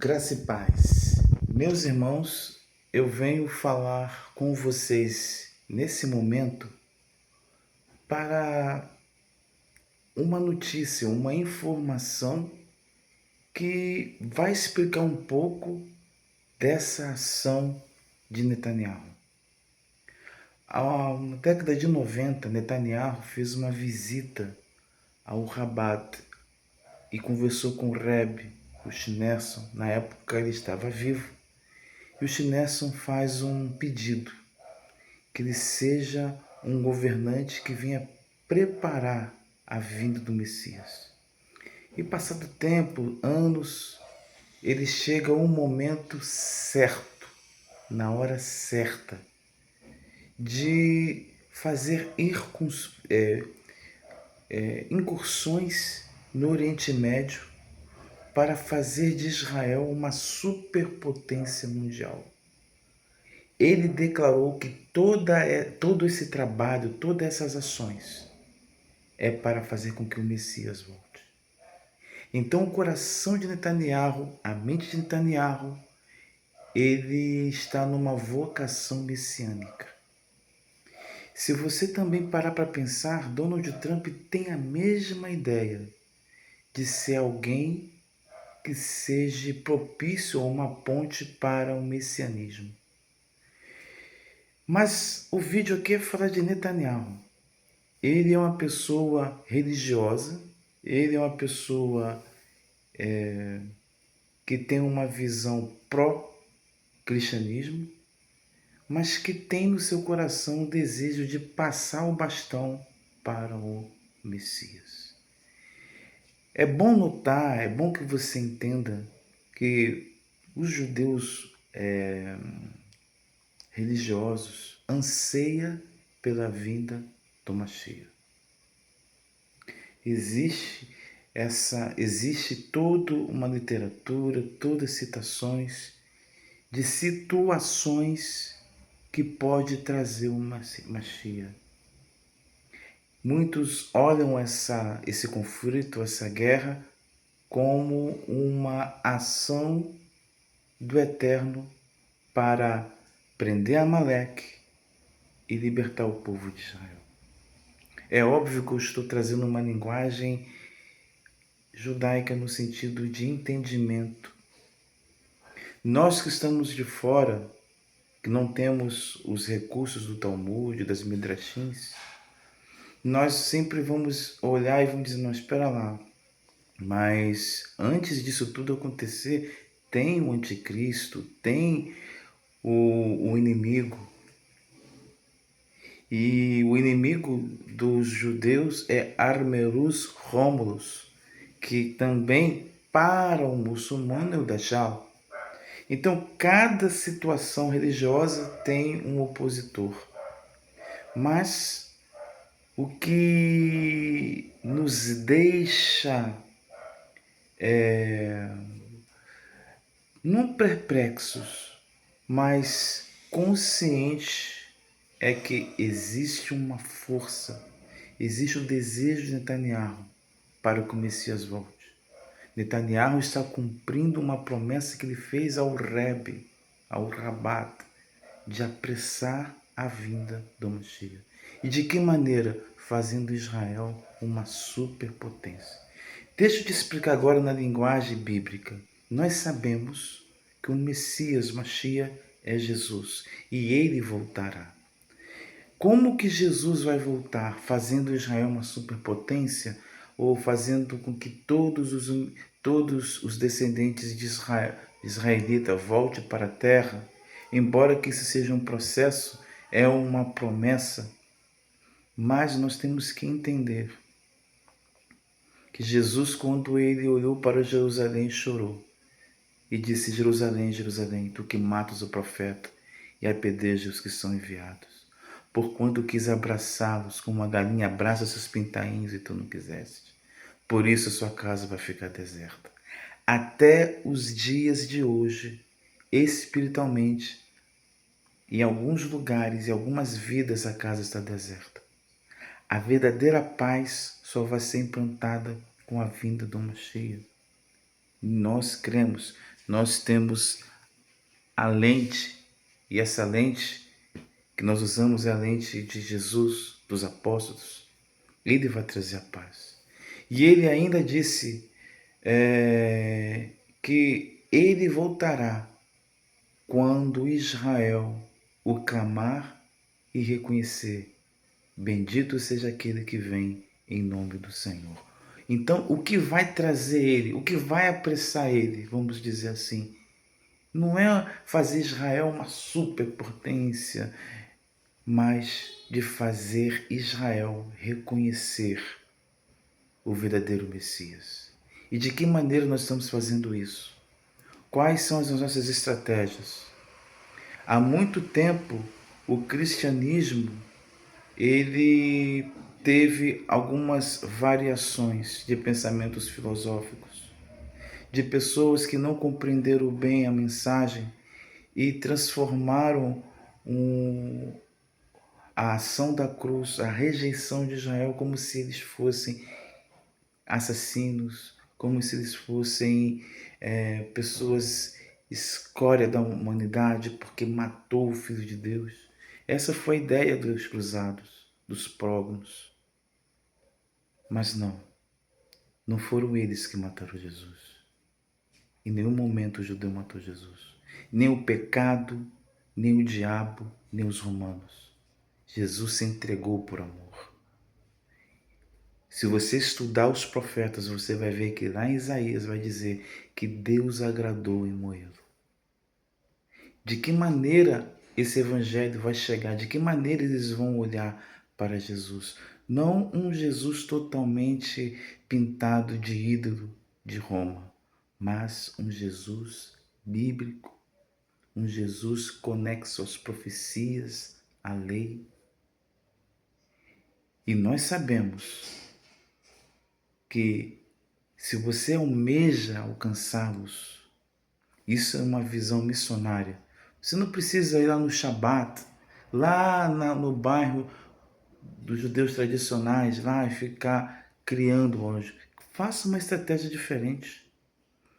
Graça e paz. Meus irmãos, eu venho falar com vocês nesse momento para uma notícia, uma informação que vai explicar um pouco dessa ação de Netanyahu. Na década de 90, Netanyahu fez uma visita ao Rabat e conversou com o Rebbe, o Schneerson. Na época ele estava vivo. E o Schneerson faz um pedido, que ele seja um governante que venha preparar a vinda do Messias. E passado tempo, anos, ele chega a um momento certo, na hora certa, de fazer incursões no Oriente Médio para fazer de Israel uma superpotência mundial. Ele declarou que todo esse trabalho, todas essas ações, é para fazer com que o Messias volte. Então o coração de Netanyahu, a mente de Netanyahu, ele está numa vocação messiânica. Se você também parar para pensar, Donald Trump tem a mesma ideia de ser alguém que seja propício a uma ponte para o messianismo. Mas o vídeo aqui é falar de Netanyahu. Ele é uma pessoa religiosa, ele é uma pessoa que tem uma visão pró-cristianismo, mas que tem no seu coração o desejo de passar o bastão para o Messias. É bom notar, é bom que você entenda que os judeus religiosos anseiam pela vinda do Mashiach. Existe toda uma literatura, todas citações de situações que pode trazer uma Mashiach. Muitos olham esse conflito, essa guerra, como uma ação do Eterno para prender Amaleque e libertar o povo de Israel. É óbvio que eu estou trazendo uma linguagem judaica no sentido de entendimento. Nós que estamos de fora, que não temos os recursos do Talmud, das Midrashins, nós sempre vamos olhar e vamos dizer, não, espera lá, mas antes disso tudo acontecer, tem o anticristo, tem o inimigo. E o inimigo dos judeus é Armerus Romulus, que também para o muçulmano é o Dajjal. Então, cada situação religiosa tem um opositor. Mas o que nos deixa não perplexos, mas conscientes é que existe uma força, existe o desejo de Netanyahu para que o Messias volte. Netanyahu está cumprindo uma promessa que ele fez ao Rebbe, ao Rabat, de apressar a vinda do Mashiach. E de que maneira? Fazendo Israel uma superpotência. Deixa eu te explicar agora na linguagem bíblica. Nós sabemos que o Messias, Mashiach, é Jesus e ele voltará. Como que Jesus vai voltar? Fazendo Israel uma superpotência ou fazendo com que todos os descendentes de Israel, israelita voltem para a terra? Embora que isso seja um processo, é uma promessa, mas nós temos que entender que Jesus, quando ele olhou para Jerusalém, chorou e disse: Jerusalém, Jerusalém, tu que matas o profeta e apedrejas os que são enviados. Porquanto quis abraçá-los como uma galinha abraça seus pintainhos e tu não quiseste. Por isso a sua casa vai ficar deserta. Até os dias de hoje, espiritualmente, em alguns lugares e algumas vidas a casa está deserta. A verdadeira paz só vai ser implantada com a vinda do Mashiach. Nós cremos, nós temos a lente, e essa lente que nós usamos é a lente de Jesus, dos apóstolos. Ele vai trazer a paz. E ele ainda disse que ele voltará quando Israel o clamar e reconhecer: bendito seja aquele que vem em nome do Senhor. Então, o que vai trazer ele, o que vai apressar ele, vamos dizer assim, não é fazer Israel uma superpotência, mas de fazer Israel reconhecer o verdadeiro Messias. E de que maneira nós estamos fazendo isso? Quais são as nossas estratégias? Há muito tempo, o cristianismo ele teve algumas variações de pensamentos filosóficos, de pessoas que não compreenderam bem a mensagem e transformaram a ação da cruz, a rejeição de Israel, como se eles fossem assassinos, como se eles fossem pessoas escória da humanidade porque matou o Filho de Deus. Essa foi a ideia dos cruzados, dos prógamos. Mas não foram eles que mataram Jesus. Em nenhum momento o judeu matou Jesus. Nem o pecado, nem o diabo, nem os romanos. Jesus se entregou por amor. Se você estudar os profetas, você vai ver que lá em Isaías vai dizer que Deus agradou em moê-lo. De que maneira esse evangelho vai chegar? De que maneira eles vão olhar para Jesus? Não um Jesus totalmente pintado de ídolo de Roma, mas um Jesus bíblico, um Jesus conexo às profecias, à lei. E nós sabemos que se você almeja alcançá-los, isso é uma visão missionária. Você não precisa ir lá no Shabat, no bairro dos judeus tradicionais, lá e ficar criando anjo. Faça uma estratégia diferente.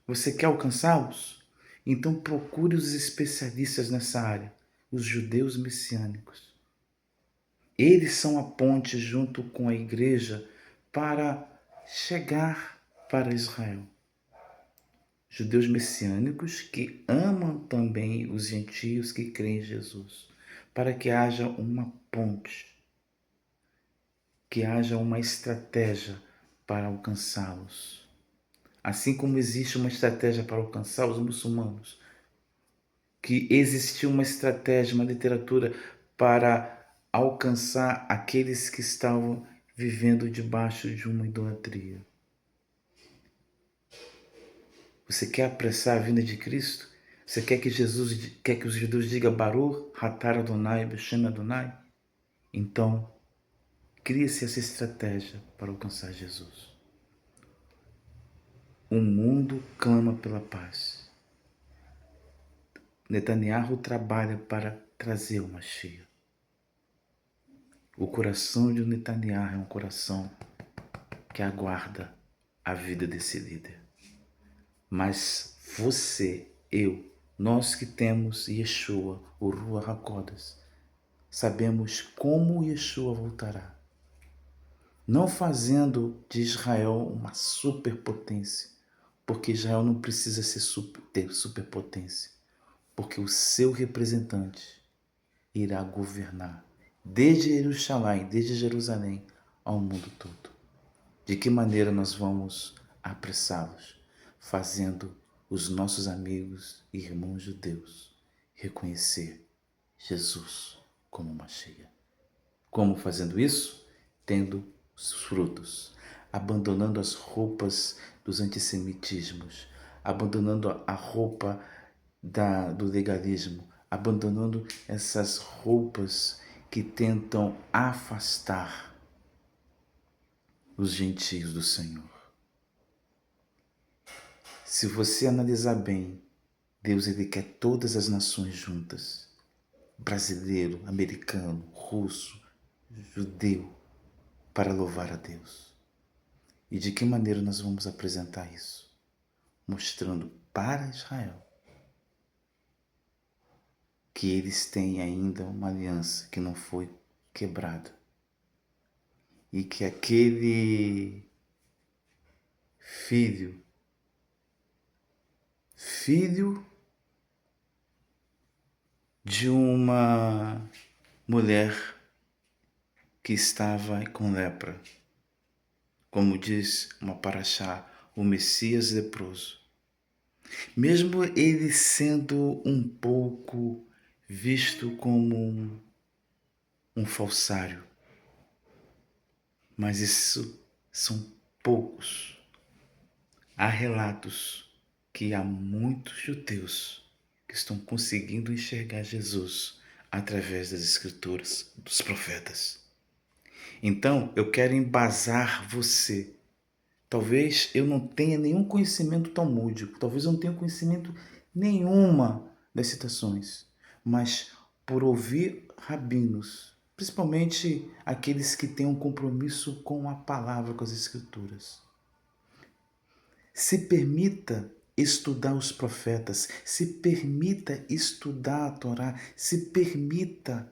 Você quer alcançá-los? Então procure os especialistas nessa área, os judeus messiânicos. Eles são a ponte junto com a igreja para chegar para Israel. Judeus messiânicos que amam também os gentios que creem em Jesus, para que haja uma ponte, que haja uma estratégia para alcançá-los. Assim como existe uma estratégia para alcançar os muçulmanos, que existiu uma estratégia, uma literatura para alcançar aqueles que estavam vivendo debaixo de uma idolatria. Você quer apressar a vinda de Cristo? Você quer que os judeus digam Baruch, Atar Adonai, Beshem Adonai? Então, cria-se essa estratégia para alcançar Jesus. O mundo clama pela paz. Netanyahu trabalha para trazer uma Mashiach. O coração de Netanyahu é um coração que aguarda a vida desse líder. Mas você, eu, nós que temos Yeshua, o Ruach HaKodesh, sabemos como Yeshua voltará. Não fazendo de Israel uma superpotência, porque Israel não precisa ter superpotência, porque o seu representante irá governar desde Jerusalém ao mundo todo. De que maneira nós vamos apressá-los? Fazendo os nossos amigos e irmãos judeus reconhecer Jesus como Mashiach. Como fazendo isso? Tendo os frutos, abandonando as roupas dos antissemitismos, abandonando a roupa do legalismo, abandonando essas roupas que tentam afastar os gentios do Senhor. Se você analisar bem, Deus ele quer todas as nações juntas. Brasileiro, americano, russo, judeu, para louvar a Deus. E de que maneira nós vamos apresentar isso? Mostrando para Israel que eles têm ainda uma aliança que não foi quebrada e que aquele filho de uma mulher que estava com lepra, como diz uma paraxá, o Messias leproso. Mesmo ele sendo um pouco visto como um falsário, mas isso são poucos. Há relatos que há muitos judeus que estão conseguindo enxergar Jesus através das Escrituras, dos profetas. Então, eu quero embasar você. Talvez eu não tenha nenhum conhecimento talmúdico, talvez eu não tenha conhecimento nenhuma das citações, mas por ouvir rabinos, principalmente aqueles que têm um compromisso com a palavra, com as Escrituras. Se permita estudar os profetas, se permita estudar a Torá, se permita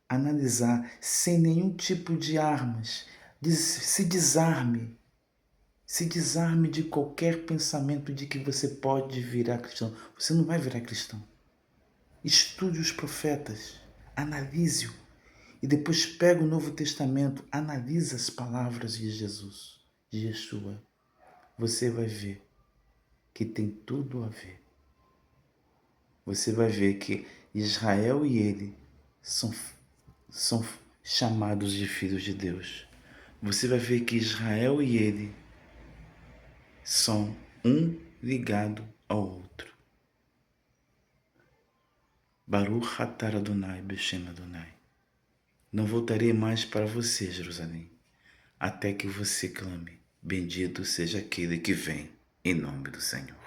analisar sem nenhum tipo de armas, se desarme de qualquer pensamento de que você pode virar cristão. Você não vai virar cristão. Estude os profetas, analise-o e depois pega o Novo Testamento, analisa as palavras de Jesus, de Yeshua. Você vai ver que tem tudo a ver. Você vai ver que Israel e ele são chamados de filhos de Deus. Você vai ver que Israel e ele são um ligado ao outro. Baruch atah Adonai b'shem Adonai. Não voltarei mais para você, Jerusalém, até que você clame: bendito seja aquele que vem em nome do Senhor.